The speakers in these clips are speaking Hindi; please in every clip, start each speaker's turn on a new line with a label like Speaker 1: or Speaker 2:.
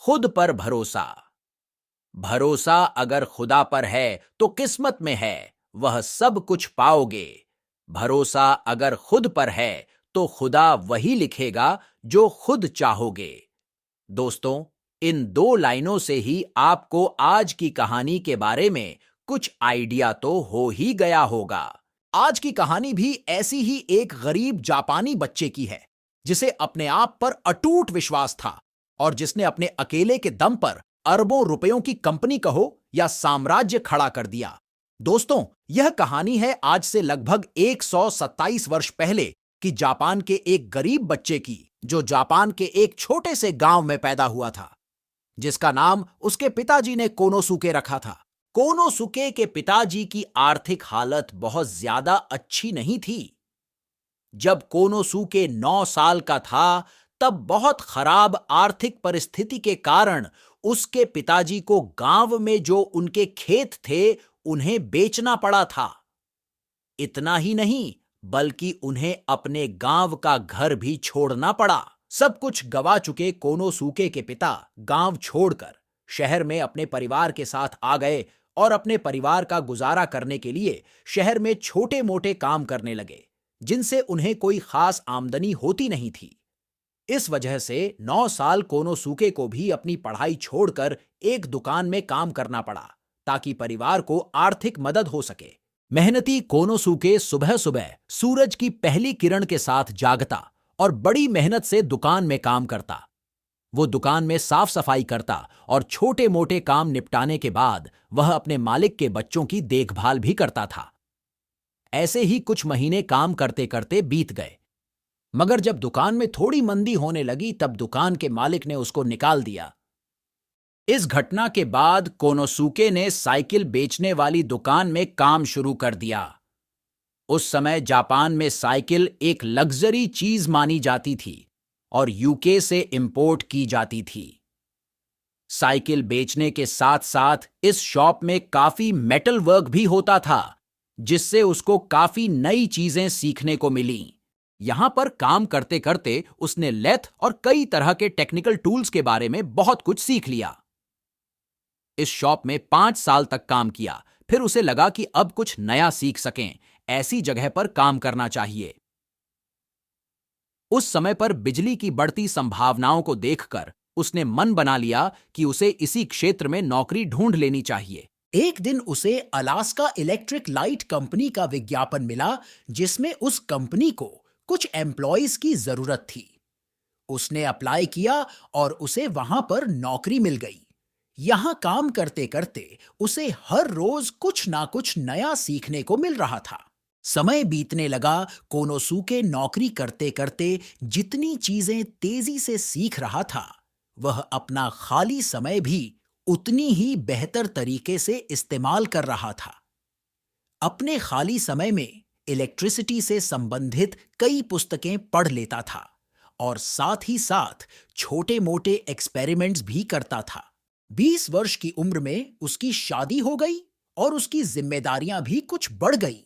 Speaker 1: खुद पर भरोसा। भरोसा अगर खुदा पर है तो किस्मत में है, वह सब कुछ पाओगे। भरोसा अगर खुद पर है तो खुदा वही लिखेगा जो खुद चाहोगे। दोस्तों, इन दो लाइनों से ही आपको आज की कहानी के बारे में कुछ आइडिया तो हो ही गया होगा। आज की कहानी भी ऐसी ही एक गरीब जापानी बच्चे की है, जिसे अपने आप पर अटूट विश्वास था और जिसने अपने अकेले के दम पर अरबों रुपयों की कंपनी कहो या साम्राज्य खड़ा कर दिया। दोस्तों, यह कहानी है आज से लगभग 127 वर्ष पहले कि जापान के एक गरीब बच्चे की, जो जापान के एक छोटे से गांव में पैदा हुआ था, जिसका नाम उसके पिताजी ने कोनोसुके रखा था। कोनोसुके के पिताजी की आर्थिक हालत बहुत ज्यादा अच्छी नहीं थी। जब कोनोसुके 9 साल का था, तब बहुत खराब आर्थिक परिस्थिति के कारण उसके पिताजी को गांव में जो उनके खेत थे, उन्हें बेचना पड़ा था। इतना ही नहीं, बल्कि उन्हें अपने गांव का घर भी छोड़ना पड़ा। सब कुछ गवा चुके कोनोसुके के पिता गांव छोड़कर शहर में अपने परिवार के साथ आ गए और अपने परिवार का गुजारा करने के लिए शहर में छोटे-मोटे काम करने लगे, जिनसे उन्हें कोई खास आमदनी होती नहीं थी। इस वजह से 9 साल कोनोसुके को भी अपनी पढ़ाई छोड़कर एक दुकान में काम करना पड़ा, ताकि परिवार को आर्थिक मदद हो सके। मेहनती कोनोसुके सुबह सुबह सूरज की पहली किरण के साथ जागता और बड़ी मेहनत से दुकान में काम करता। वो दुकान में साफ सफाई करता और छोटे मोटे काम निपटाने के बाद वह अपने मालिक के बच्चों की देखभाल भी करता था। ऐसे ही कुछ महीने काम करते करते बीत गए, मगर जब दुकान में थोड़ी मंदी होने लगी, तब दुकान के मालिक ने उसको निकाल दिया। इस घटना के बाद कोनोसुके ने साइकिल बेचने वाली दुकान में काम शुरू कर दिया। उस समय जापान में साइकिल एक लग्जरी चीज मानी जाती थी और यूके से इंपोर्ट की जाती थी। साइकिल बेचने के साथ साथ इस शॉप में काफी मेटल वर्क भी होता था, जिससे उसको काफी नई चीजें सीखने को मिली। यहां पर काम करते करते उसने लेथ और कई तरह के टेक्निकल टूल्स के बारे में बहुत कुछ सीख लिया। इस शॉप में 5 साल तक काम किया, फिर उसे लगा कि अब कुछ नया सीख सकें, ऐसी जगह पर काम करना चाहिए। उस समय पर बिजली की बढ़ती संभावनाओं को देखकर उसने मन बना लिया कि उसे इसी क्षेत्र में नौकरी ढूंढ लेनी चाहिए। एक दिन उसे अलास्का इलेक्ट्रिक लाइट कंपनी का विज्ञापन मिला, जिसमें उस कंपनी को कुछ एम्प्लॉइज की जरूरत थी। उसने अप्लाई किया और उसे वहां पर नौकरी मिल गई। यहां काम करते करते उसे हर रोज कुछ ना कुछ नया सीखने को मिल रहा था। समय बीतने लगा। कोनोसुके नौकरी करते करते जितनी चीजें तेजी से सीख रहा था, वह अपना खाली समय भी उतनी ही बेहतर तरीके से इस्तेमाल कर रहा था। अपने खाली समय में इलेक्ट्रिसिटी से संबंधित कई पुस्तकें पढ़ लेता था और साथ ही साथ छोटे मोटे एक्सपेरिमेंट्स भी करता था। 20 वर्ष की उम्र में उसकी शादी हो गई और उसकी जिम्मेदारियां भी कुछ बढ़ गई,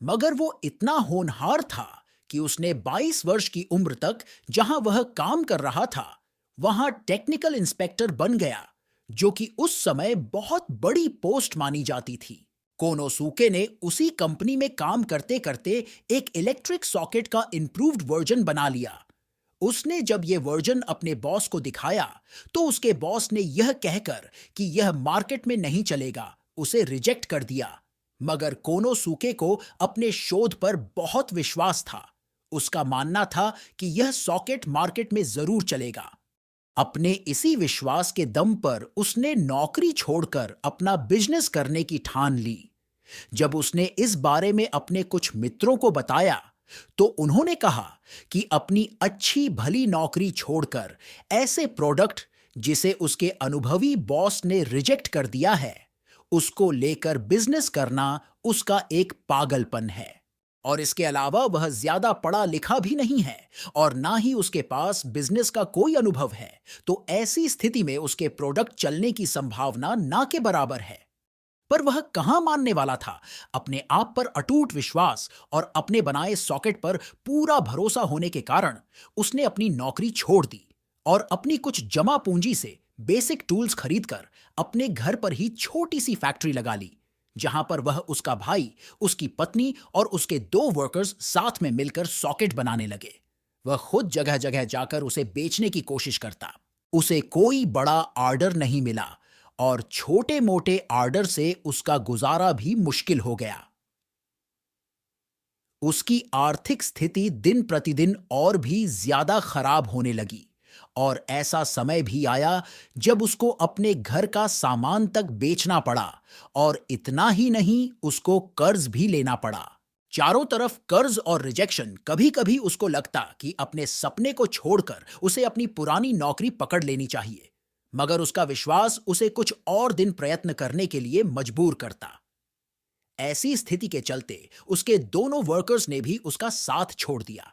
Speaker 1: मगर वो इतना होनहार था कि उसने 22 वर्ष की उम्र तक जहां वह काम कर रहा था, वहां टेक्निकल इंस्पेक्टर बन गया, जो कि उस समय बहुत बड़ी पोस्ट मानी जाती थी। कोनोसुके ने उसी कंपनी में काम करते करते एक इलेक्ट्रिक सॉकेट का इंप्रूव्ड वर्जन बना लिया। उसने जब यह वर्जन अपने बॉस को दिखाया, तो उसके बॉस ने यह कहकर कि यह मार्केट में नहीं चलेगा, उसे रिजेक्ट कर दिया। मगर कोनोसुके को अपने शोध पर बहुत विश्वास था। उसका मानना था कि यह सॉकेट मार्केट में जरूर चलेगा। अपने इसी विश्वास के दम पर उसने नौकरी छोड़कर अपना बिजनेस करने की ठान ली। जब उसने इस बारे में अपने कुछ मित्रों को बताया, तो उन्होंने कहा कि अपनी अच्छी भली नौकरी छोड़कर ऐसे प्रोडक्ट जिसे उसके अनुभवी बॉस ने रिजेक्ट कर दिया है, उसको लेकर बिजनेस करना उसका एक पागलपन है। और इसके अलावा वह ज्यादा पढ़ा लिखा भी नहीं है और ना ही उसके पास बिजनेस का कोई अनुभव है, तो ऐसी स्थिति में उसके प्रोडक्ट चलने की संभावना ना के बराबर है। पर वह कहां मानने वाला था। अपने आप पर अटूट विश्वास और अपने बनाए सॉकेट पर पूरा भरोसा होने के कारण उसने अपनी नौकरी छोड़ दी और अपनी कुछ जमा पूंजी से
Speaker 2: बेसिक टूल्स खरीदकर अपने घर पर ही छोटी सी फैक्ट्री लगा ली, जहां पर वह, उसका भाई, उसकी पत्नी और उसके 2 वर्कर्स साथ में मिलकर सॉकेट बनाने लगे। वह खुद जगह जगह जाकर उसे बेचने की कोशिश करता। उसे कोई बड़ा आर्डर नहीं मिला और छोटे मोटे आर्डर से उसका गुजारा भी मुश्किल हो गया। उसकी आर्थिक स्थिति दिन प्रतिदिन और भी ज्यादा खराब होने लगी और ऐसा समय भी आया जब उसको अपने घर का सामान तक बेचना पड़ा और इतना ही नहीं, उसको कर्ज भी लेना पड़ा। चारों तरफ कर्ज और रिजेक्शन। कभी कभी उसको लगता कि अपने सपने को छोड़कर उसे अपनी पुरानी नौकरी पकड़ लेनी चाहिए, मगर उसका विश्वास उसे कुछ और दिन प्रयत्न करने के लिए मजबूर करता। ऐसी स्थिति के चलते उसके दोनों वर्कर्स ने भी उसका साथ छोड़ दिया।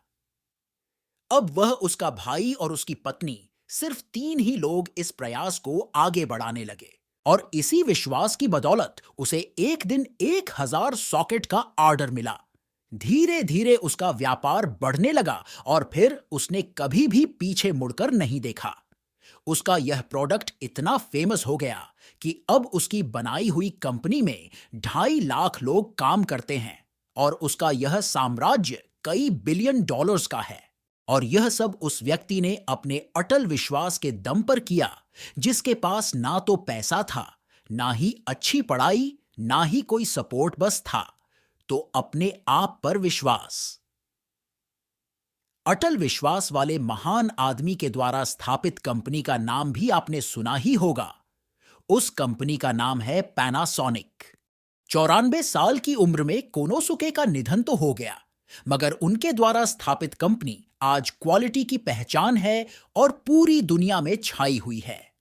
Speaker 2: अब वह, उसका भाई और उसकी पत्नी, सिर्फ 3 ही लोग इस प्रयास को आगे बढ़ाने लगे और इसी विश्वास की बदौलत उसे एक दिन 1000 सॉकेट का ऑर्डर मिला। धीरे धीरे उसका व्यापार बढ़ने लगा और फिर उसने कभी भी पीछे मुड़कर नहीं देखा। उसका यह प्रोडक्ट इतना फेमस हो गया कि अब उसकी बनाई हुई कंपनी में 2.5 लाख लोग काम करते हैं और उसका यह साम्राज्य कई बिलियन डॉलर्स का है। और यह सब उस व्यक्ति ने अपने अटल विश्वास के दम पर किया, जिसके पास ना तो पैसा था, ना ही अच्छी पढ़ाई, ना ही कोई सपोर्ट बस था, तो अपने आप पर विश्वास। अटल विश्वास वाले महान आदमी के द्वारा स्थापित कंपनी का नाम भी आपने सुना ही होगा। उस कंपनी का नाम है पैनासोनिक। 94 साल की उम्र में कोनोसुके का निधन तो हो गया, मगर उनके द्वारा स्थापित कंपनी आज क्वालिटी की पहचान है और पूरी दुनिया में छाई हुई है।